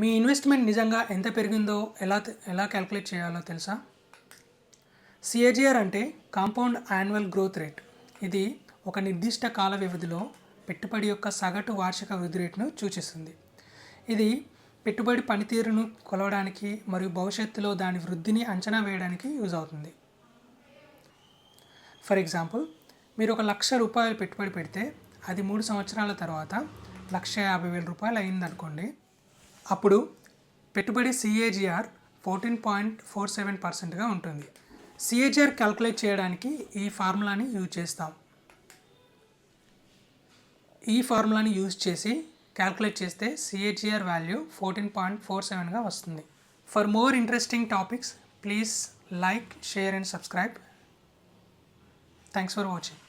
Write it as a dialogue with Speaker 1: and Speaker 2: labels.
Speaker 1: మీ investment నిజంగా ఎంత పెరిగిందో ఎలా క్యాలిక్యులేట్ చేయాలో తెలుసా? సిఏజిఆర్ అంటే కాంపౌండ్ యాన్యువల్ గ్రోత్ రేట్. ఇది ఒక నిర్దిష్ట కాల వ్యవధిలో పెట్టుబడి యొక్క సగటు వార్షిక వృద్ధి రేటును సూచిస్తుంది. ఇది పెట్టుబడి పనితీరును కొలవడానికి మరియు భవిష్యత్తులో దాని వృద్ధిని అంచనా వేయడానికి యూజ్ అవుతుంది. ఫర్ ఎగ్జాంపుల్, మీరు ₹1,00,000 పెట్టుబడి పెడితే అది 3 సంవత్సరాల తర్వాత ₹1,50,000 అయిందనుకోండి. అప్పుడు పెట్టుబడి సిఏజిఆర్ 14.47%గా ఉంటుంది. సిఏజిఆర్ క్యాలిక్యులేట్ చేయడానికి ఈ ఫార్ములాని యూజ్ చేసి క్యాలిక్యులేట్ చేస్తే సిఏజిఆర్ వాల్యూ 14.47గా వస్తుంది. For more interesting topics please like, share and subscribe. Thanks for watching.